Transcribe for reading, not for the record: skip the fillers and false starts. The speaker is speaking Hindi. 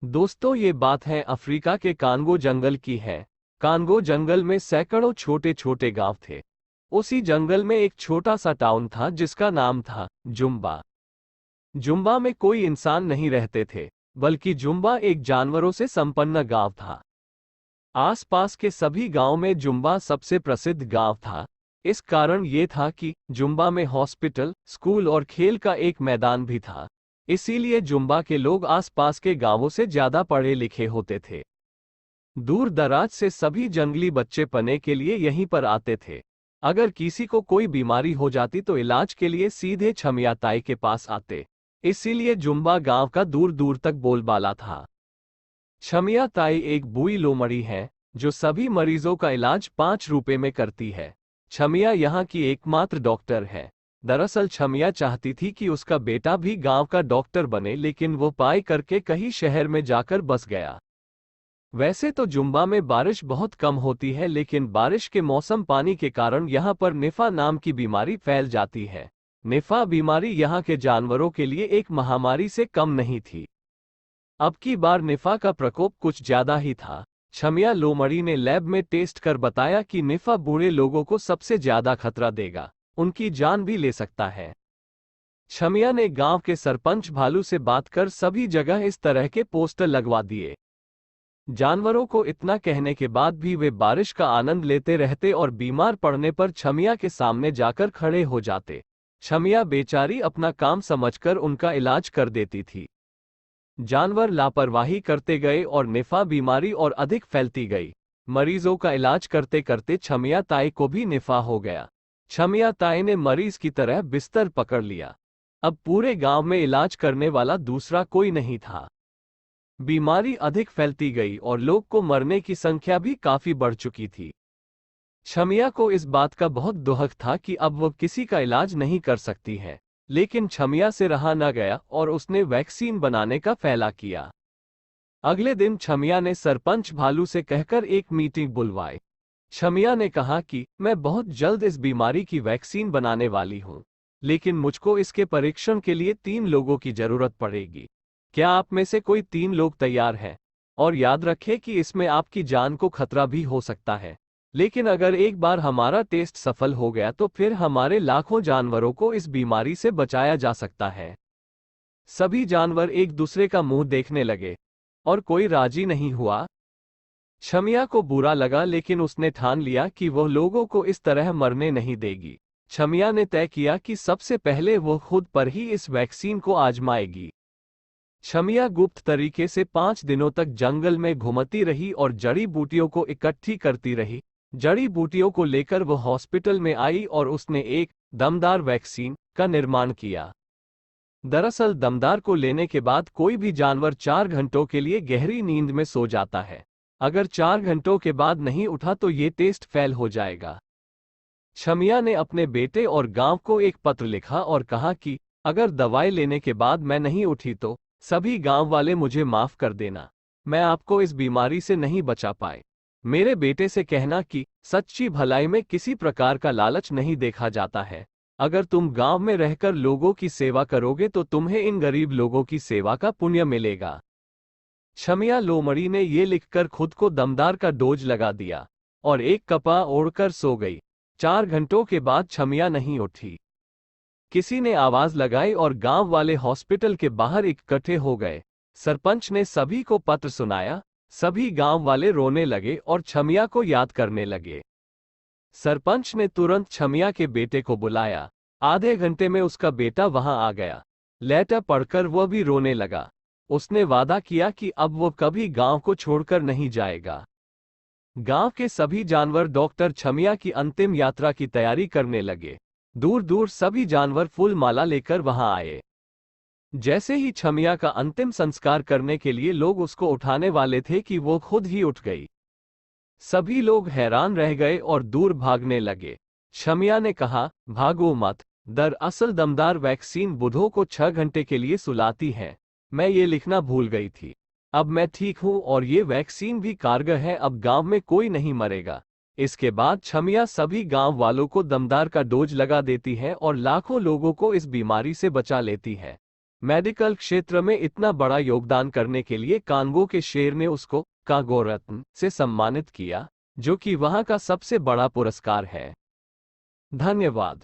दोस्तों, ये बात है अफ्रीका के कांगो जंगल की है। कांगो जंगल में सैकड़ों छोटे छोटे गांव थे। उसी जंगल में एक छोटा सा टाउन था जिसका नाम था जुम्बा। जुम्बा में कोई इंसान नहीं रहते थे, बल्कि जुम्बा एक जानवरों से संपन्न गांव था। आसपास के सभी गांव में जुम्बा सबसे प्रसिद्ध गांव था। इस कारण ये था कि जुम्बा में हॉस्पिटल, स्कूल और खेल का एक मैदान भी था। इसीलिए जुम्बा के लोग आसपास के गांवों से ज्यादा पढ़े लिखे होते थे। दूर दराज से सभी जंगली बच्चे पढ़ने के लिए यहीं पर आते थे। अगर किसी को कोई बीमारी हो जाती तो इलाज के लिए सीधे छमिया ताई के पास आते। इसीलिए जुम्बा गांव का दूर दूर तक बोलबाला था। छमिया ताई एक बुई लोमड़ी है जो सभी मरीजों का इलाज 5 रुपए में करती है। छमिया यहाँ की एकमात्र डॉक्टर है। दरअसल छमिया चाहती थी कि उसका बेटा भी गांव का डॉक्टर बने, लेकिन वो पाई करके कहीं शहर में जाकर बस गया। वैसे तो जुम्बा में बारिश बहुत कम होती है, लेकिन बारिश के मौसम पानी के कारण यहाँ पर निफा नाम की बीमारी फैल जाती है। निफा बीमारी यहाँ के जानवरों के लिए एक महामारी से कम नहीं थी। अब की बार निफा का प्रकोप कुछ ज्यादा ही था। छमिया लोमड़ी ने लैब में टेस्ट कर बताया कि निफा बूढ़े लोगों को सबसे ज्यादा खतरा देगा, उनकी जान भी ले सकता है। छमिया ने गांव के सरपंच भालू से बात कर सभी जगह इस तरह के पोस्टर लगवा दिए। जानवरों को इतना कहने के बाद भी वे बारिश का आनंद लेते रहते और बीमार पड़ने पर छमिया के सामने जाकर खड़े हो जाते। छमिया बेचारी अपना काम समझकर उनका इलाज कर देती थी। जानवर लापरवाही करते गए और निफा बीमारी और अधिक फैलती गई। मरीजों का इलाज करते करते छमिया ताई को भी निफा हो गया। छमिया ताई ने मरीज की तरह बिस्तर पकड़ लिया। अब पूरे गांव में इलाज करने वाला दूसरा कोई नहीं था। बीमारी अधिक फैलती गई और लोग को मरने की संख्या भी काफी बढ़ चुकी थी। छमिया को इस बात का बहुत दुख था कि अब वह किसी का इलाज नहीं कर सकती है, लेकिन छमिया से रहा न गया और उसने वैक्सीन बनाने का फैसला किया। अगले दिन छमिया ने सरपंच भालू से कहकर एक मीटिंग बुलवाई। छमिया ने कहा कि मैं बहुत जल्द इस बीमारी की वैक्सीन बनाने वाली हूं, लेकिन मुझको इसके परीक्षण के लिए 3 लोगों की जरूरत पड़ेगी। क्या आप में से कोई 3 लोग तैयार हैं? और याद रखें कि इसमें आपकी जान को खतरा भी हो सकता है, लेकिन अगर एक बार हमारा टेस्ट सफल हो गया तो फिर हमारे लाखों जानवरों को इस बीमारी से बचाया जा सकता है। सभी जानवर एक दूसरे का मुंह देखने लगे और कोई राजी नहीं हुआ। छमिया को बुरा लगा, लेकिन उसने ठान लिया कि वह लोगों को इस तरह मरने नहीं देगी। छमिया ने तय किया कि सबसे पहले वह खुद पर ही इस वैक्सीन को आजमाएगी। छमिया गुप्त तरीके से 5 दिनों तक जंगल में घूमती रही और जड़ी बूटियों को इकट्ठी करती रही। जड़ी बूटियों को लेकर वह हॉस्पिटल में आई और उसने एक दमदार वैक्सीन का निर्माण किया। दरअसल दमदार को लेने के बाद कोई भी जानवर 4 घंटों के लिए गहरी नींद में सो जाता है। अगर 4 घंटों के बाद नहीं उठा तो ये टेस्ट फेल हो जाएगा। छमिया ने अपने बेटे और गांव को एक पत्र लिखा और कहा कि अगर दवाई लेने के बाद मैं नहीं उठी तो सभी गांव वाले मुझे माफ कर देना। मैं आपको इस बीमारी से नहीं बचा पाए। मेरे बेटे से कहना कि सच्ची भलाई में किसी प्रकार का लालच नहीं देखा जाता है। अगर तुम गांव में रहकर लोगों की सेवा करोगे तो तुम्हें इन गरीब लोगों की सेवा का पुण्य मिलेगा। छमिया लोमड़ी ने ये लिखकर खुद को दमदार का डोज लगा दिया और एक कपड़ा ओढ़कर सो गई। 4 घंटों के बाद छमिया नहीं उठी। किसी ने आवाज लगाई और गांव वाले हॉस्पिटल के बाहर इकट्ठे हो गए। सरपंच ने सभी को पत्र सुनाया। सभी गांव वाले रोने लगे और छमिया को याद करने लगे। सरपंच ने तुरंत छमिया के बेटे को बुलाया। आधे घंटे में उसका बेटा वहां आ गया। लेटर पढ़कर वह भी रोने लगा। उसने वादा किया कि अब वो कभी गांव को छोड़कर नहीं जाएगा। गांव के सभी जानवर डॉक्टर छमिया की अंतिम यात्रा की तैयारी करने लगे। दूर दूर सभी जानवर फूल माला लेकर वहां आए। जैसे ही छमिया का अंतिम संस्कार करने के लिए लोग उसको उठाने वाले थे कि वो खुद ही उठ गई। सभी लोग हैरान रह गए और दूर भागने लगे। छमिया ने कहा, भागो मत। दरअसल दमदार वैक्सीन बुधों को 6 घंटे के लिए सुलाती है। मैं ये लिखना भूल गई थी। अब मैं ठीक हूं और ये वैक्सीन भी कारगर है। अब गांव में कोई नहीं मरेगा। इसके बाद छमिया सभी गांव वालों को दमदार का डोज लगा देती है और लाखों लोगों को इस बीमारी से बचा लेती है। मेडिकल क्षेत्र में इतना बड़ा योगदान करने के लिए कांगो के शेर ने उसको कांगो रत्न से सम्मानित किया, जो कि वहां का सबसे बड़ा पुरस्कार है। धन्यवाद।